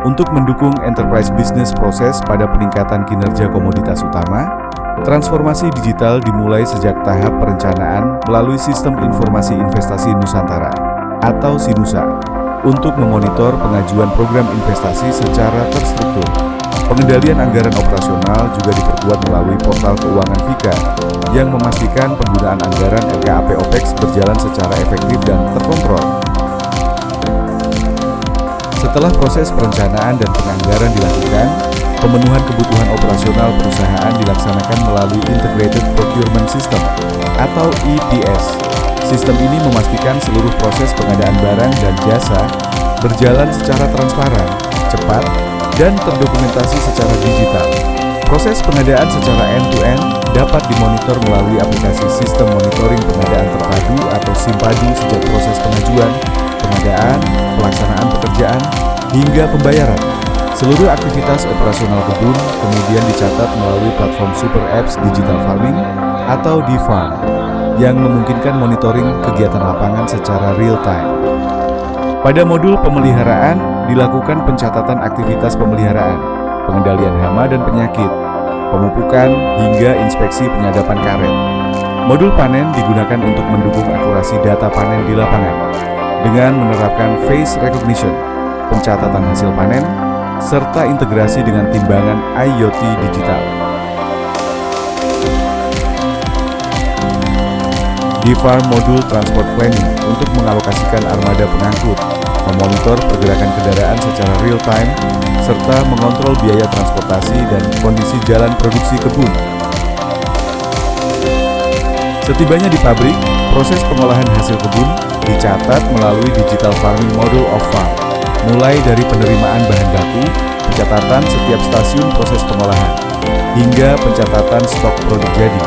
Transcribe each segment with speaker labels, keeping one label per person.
Speaker 1: Untuk mendukung enterprise business proses pada peningkatan kinerja komoditas utama, transformasi digital dimulai sejak tahap perencanaan melalui Sistem Informasi Investasi Nusantara atau SINUSA untuk memonitor pengajuan program investasi secara terstruktur. Pengendalian anggaran operasional juga diperkuat melalui portal keuangan Vika yang memastikan penggunaan anggaran RKAP OPEX berjalan secara efektif dan terkontrol. Setelah proses perencanaan dan penganggaran dilakukan, pemenuhan kebutuhan operasional perusahaan dilaksanakan melalui Integrated Procurement System atau IPS. Sistem ini memastikan seluruh proses pengadaan barang dan jasa berjalan secara transparan, cepat, dan terdokumentasi secara digital. Proses pengadaan secara end-to-end dapat dimonitor melalui aplikasi Sistem Monitoring Pengadaan Terpadu atau SIMPADU sejak proses pengajuan, pengadaan, pelaksanaan pekerjaan, hingga pembayaran. Seluruh aktivitas operasional kebun kemudian dicatat melalui platform Super Apps Digital Farming atau DiFarm yang memungkinkan monitoring kegiatan lapangan secara real-time. Pada modul pemeliharaan, dilakukan pencatatan aktivitas pemeliharaan, pengendalian hama dan penyakit, pemupukan, hingga inspeksi penyadapan karet. Modul panen digunakan untuk mendukung akurasi data panen di lapangan dengan menerapkan face recognition, pencatatan hasil panen, serta integrasi dengan timbangan IoT digital. DiFarm modul transport planning untuk mengalokasikan armada pengangkut, memonitor pergerakan kendaraan secara real time, serta mengontrol biaya transportasi dan kondisi jalan produksi kebun. Setibanya di pabrik, proses pengolahan hasil kebun dicatat melalui Digital Farming Model of Farm, mulai dari penerimaan bahan baku, pencatatan setiap stasiun proses pengolahan, hingga pencatatan stok produk jadi,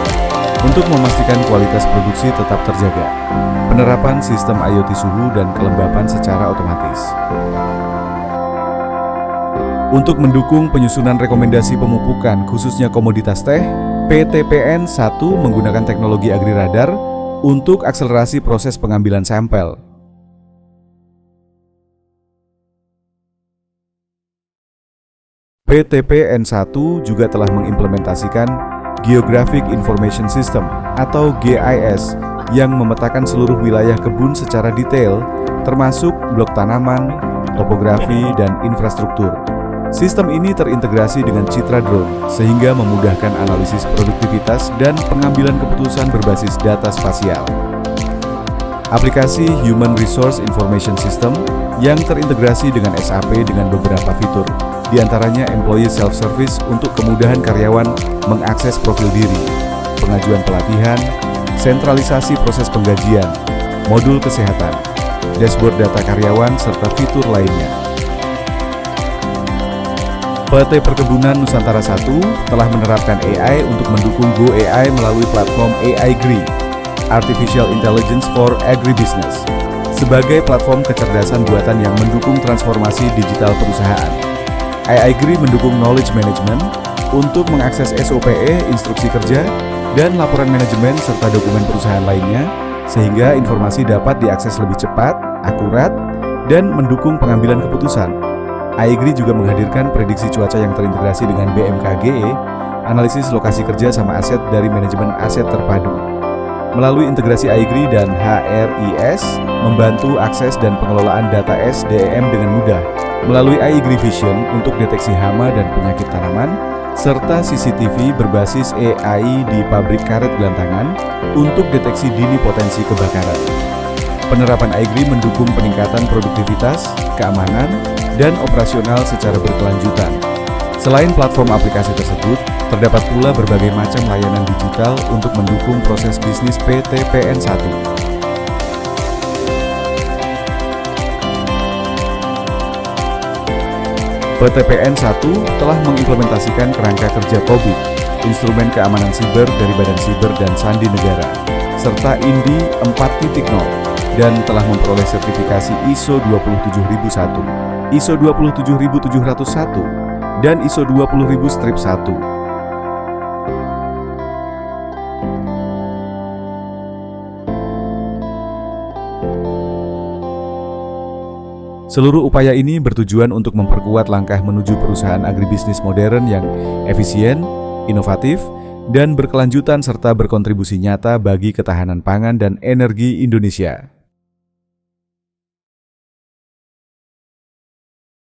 Speaker 1: untuk memastikan kualitas produksi tetap terjaga. Penerapan sistem IoT suhu dan kelembapan secara otomatis. Untuk mendukung penyusunan rekomendasi pemupukan khususnya komoditas teh, PT PN 1 menggunakan teknologi AgriRadar untuk akselerasi proses pengambilan sampel. PT PN 1 juga telah mengimplementasikan Geographic Information System atau GIS yang memetakan seluruh wilayah kebun secara detail, termasuk blok tanaman, topografi, dan infrastruktur. Sistem ini terintegrasi dengan Citra Drone sehingga memudahkan analisis produktivitas dan pengambilan keputusan berbasis data spasial. Aplikasi Human Resource Information System yang terintegrasi dengan SAP dengan beberapa fitur, di antaranya Employee Self-Service untuk kemudahan karyawan mengakses profil diri, pengajuan pelatihan, sentralisasi proses penggajian, modul kesehatan, dashboard data karyawan, serta fitur lainnya. PT Perkebunan Nusantara 1 telah menerapkan AI untuk mendukung Go AI melalui platform AIGRI, Artificial Intelligence for Agribusiness, sebagai platform kecerdasan buatan yang mendukung transformasi digital perusahaan. AIGRI mendukung knowledge management untuk mengakses SOPE, instruksi kerja, dan laporan manajemen serta dokumen perusahaan lainnya, sehingga informasi dapat diakses lebih cepat, akurat, dan mendukung pengambilan keputusan. AIGRI juga menghadirkan prediksi cuaca yang terintegrasi dengan BMKG, analisis lokasi kerja sama aset dari manajemen aset terpadu. Melalui integrasi AIGRI dan HRIS, membantu akses dan pengelolaan data SDM dengan mudah. Melalui AIGRI Vision untuk deteksi hama dan penyakit tanaman, serta CCTV berbasis AI di pabrik karet gelantangan untuk deteksi dini potensi kebakaran. Penerapan AIGRI mendukung peningkatan produktivitas, keamanan, dan operasional secara berkelanjutan. Selain platform aplikasi tersebut, terdapat pula berbagai macam layanan digital untuk mendukung proses bisnis PT PN 1. PT PN 1 telah mengimplementasikan kerangka kerja COVID, instrumen keamanan siber dari Badan Siber dan Sandi Negara, serta INDI 4.0, dan telah memperoleh sertifikasi ISO 27001, ISO 27701, dan ISO 20000-1. Seluruh upaya ini bertujuan untuk memperkuat langkah menuju perusahaan agribisnis modern yang efisien, inovatif, dan berkelanjutan serta berkontribusi nyata bagi ketahanan pangan dan energi Indonesia.